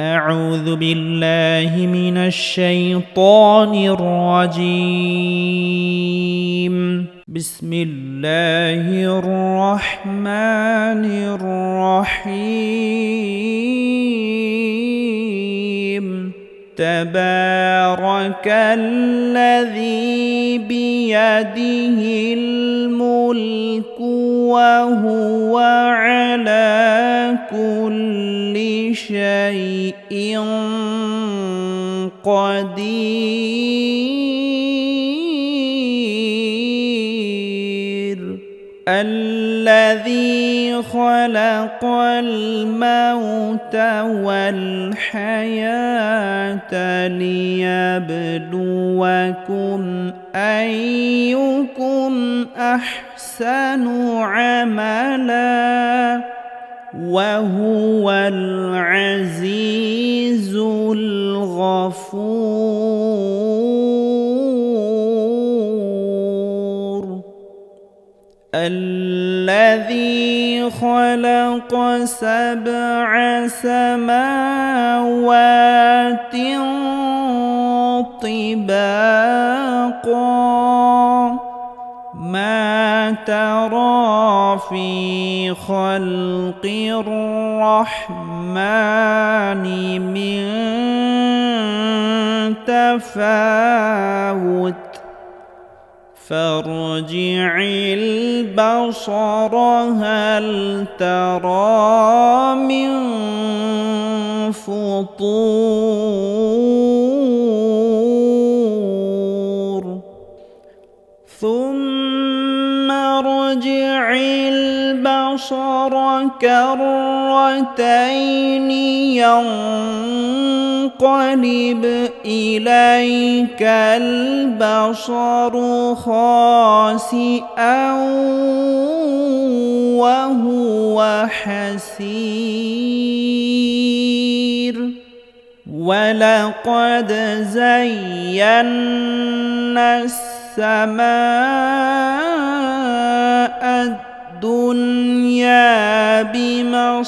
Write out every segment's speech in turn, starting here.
أعوذ بالله من الشيطان الرجيم. بسم الله الرحمن الرحيم. تبارك الذي بيده الملك وهو على كل شيء قدير. الذي خلق الموت والحياة ليبلوكم أيكم أحسن عملا وهو العزيز الغفور. الذي خلق 7 سماوات طباقا ما ترى في خلق الرحمن من تفاوت فارجع البصر هل ترى من فطور ثم ارجع البصر كرتين ينقلب إليك البصر خاسئا وهو حسير. ولقد زينا السماء الدنيا بمصابيح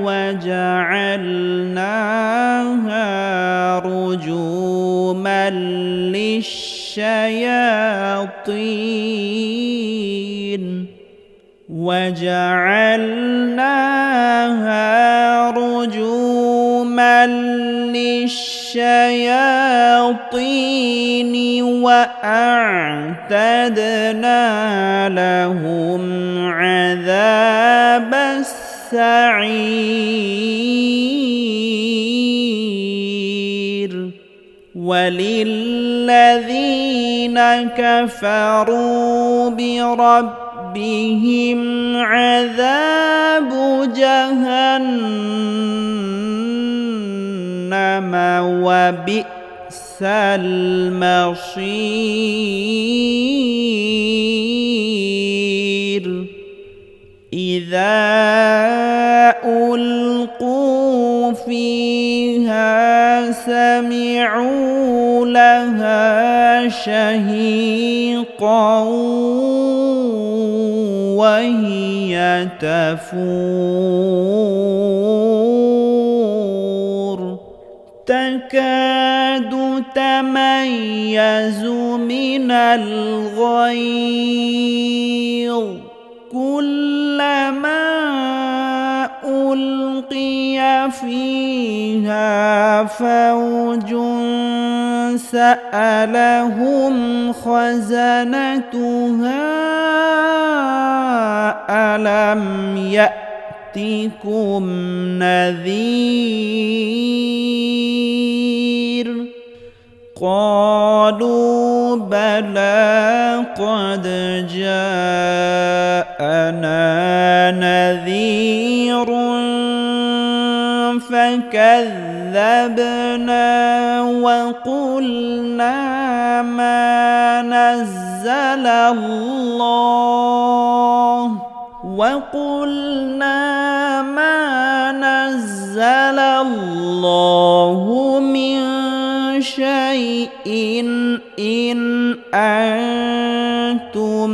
وجعلناها رجوما للشياطين وأعتدنا لهم عذاب السعير. وللذين كفروا بربهم عذاب جهنم وبئس المصير. إذا ألقوا فيها سمعوا لها شهيقا وهي تفور تكاد تميز من الغيظ كلما ألقي فيها فوج سألهم خزنتها ألم يأتكم نذير قالوا بلى قد جاءنا نذير فكذبنا وقلنا ما نزل الله من شيء إن أنتم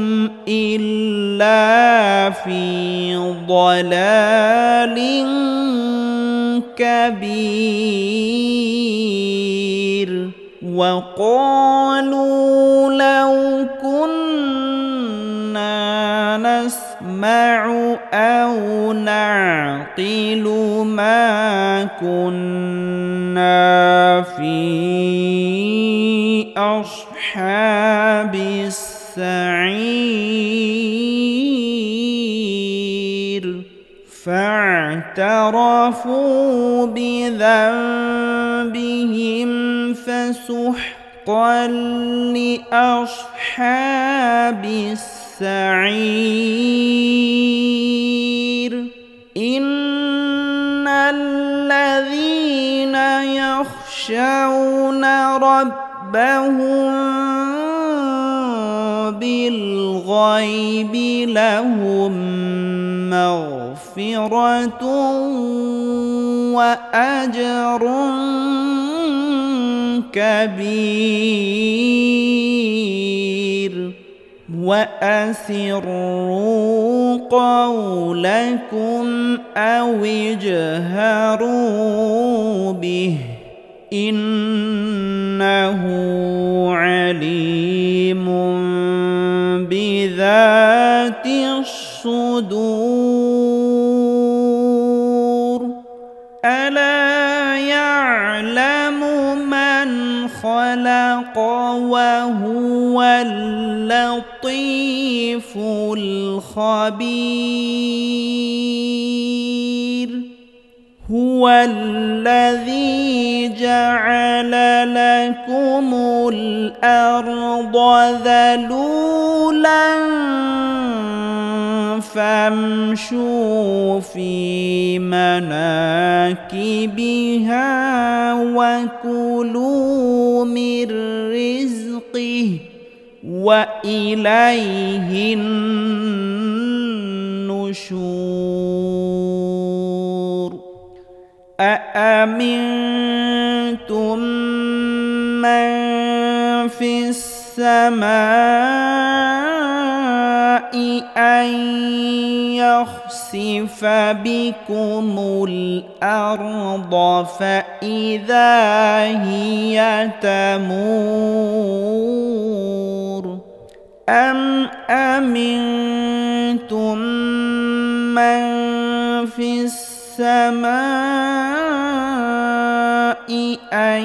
إلا في ضلال كبير وقالوا لو كنا نسمع أو نعقل ما كنا في أصحاب السعير فاعترفوا بذنبهم فسحقا لأصحاب السعير إن الذين يخشون ربهم بالغيب لهم مغفرة وأجر كبير وأسروا قولكم أو اجهروا به إنه عليم بذات الصدور ألا يعلم من خلق وهو اللطيف الخبير هو الذي جعل لكم الأرض ذلولا فامشوا في مناكبها وكلوا من رزقه وإليه النشور أأمنتم من في السماء أن يخسف بكم الأرض فإذا هي تمور أم أمنتم من في السماء أن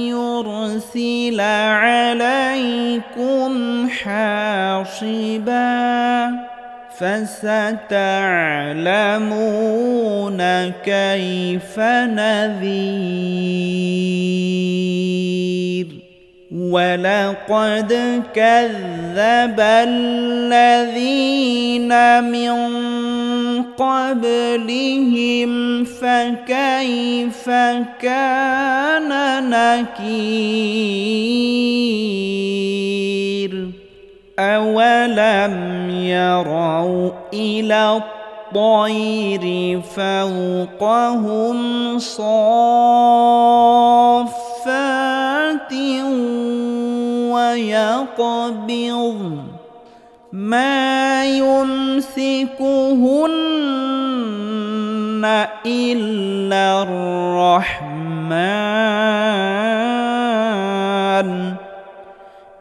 يرسل عليكم حاصبا فستعلمون كيف نذير ولقد كذب الذين من قبلهم فكيف كان نكير أولم يروا إلى الطير فوقهم صافات ويقبض ما يمسكهن إلا الرحمن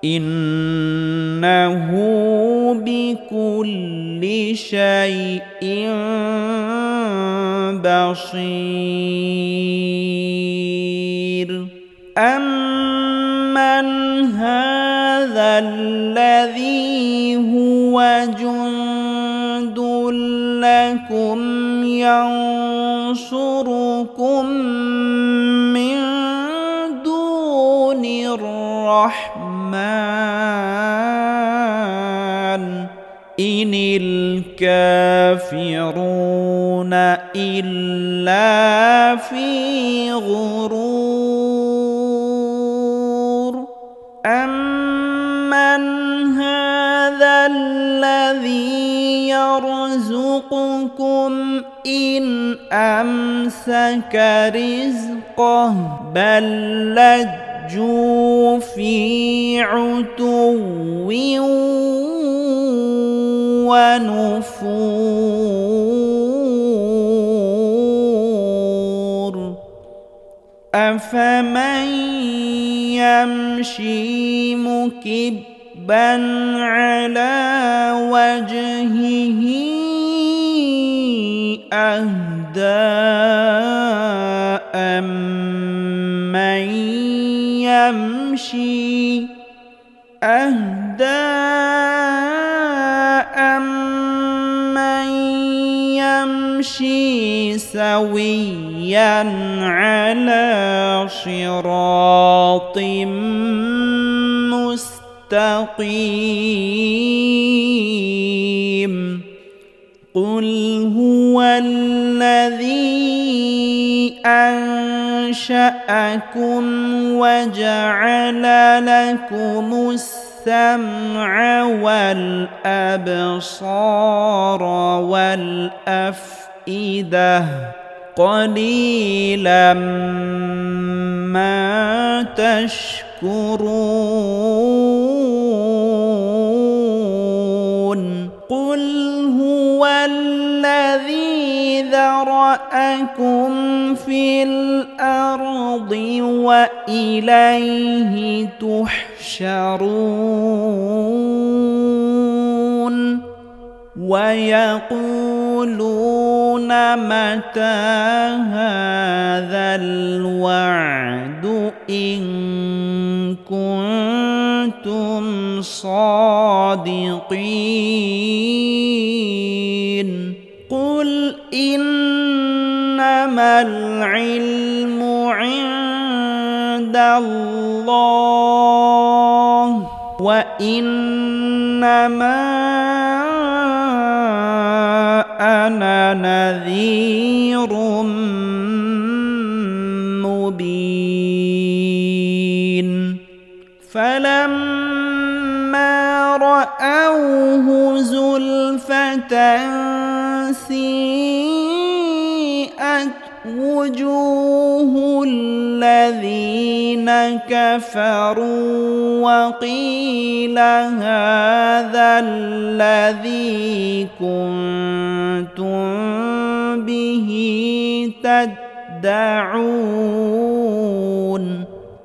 إنه بكل شيء بصير أمن هذا الذي هو جند لكم ينصركم من دون الرحمن إن الكافرون إلا في غرور أمن هذا الذي يرزقكم إن أمسك رزقه بل لجوا في عتو ونفور أفمن يمشي مكبا على وجهه أهدى أمن يمشي سويا على صراط مستقيم قل هو الذي أنشأكم وجعل لكم السمع والأبصار والأفئدة قليلا ما تشكرون قل هو الذي ذرأكم في الأرض وإليه تحشرون ويقولون متى هذا الوعد إن كنتم صادقين قل إنما العلم عند الله وإنما أنا نذير مبين فلما رأوه زلفة سيئت وجوه الذين كفروا وقيل هذا الذي كنتم به تدعون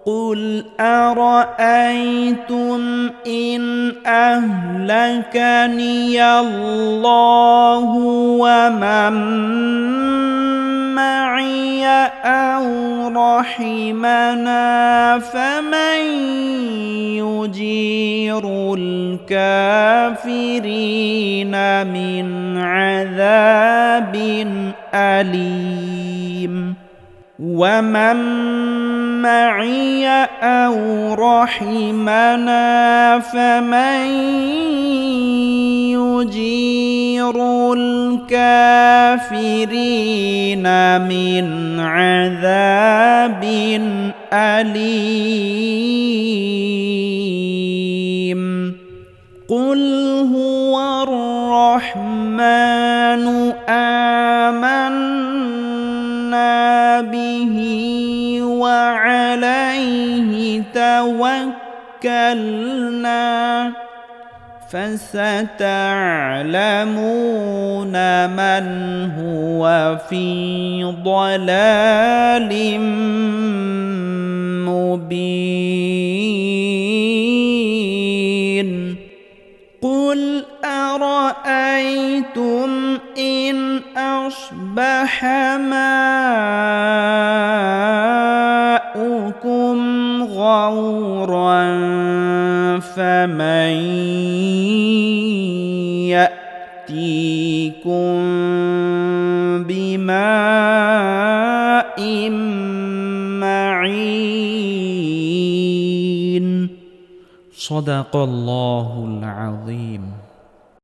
قل أرأيتم إن أهلكني الله ومن معي أو رحمنا فمن يجير الكافرين من عذاب أليم ومن معي أو رحمنا فمن يجير الكافرين من عذاب أليم قل هو الرحمن آمنا به وعليه توكلنا فستعلمون من هو في ضلال مبين قل أرأيتم إن أصبح ماؤكم غورا فمن يأتيكم بماء معين صدق الله العظيم.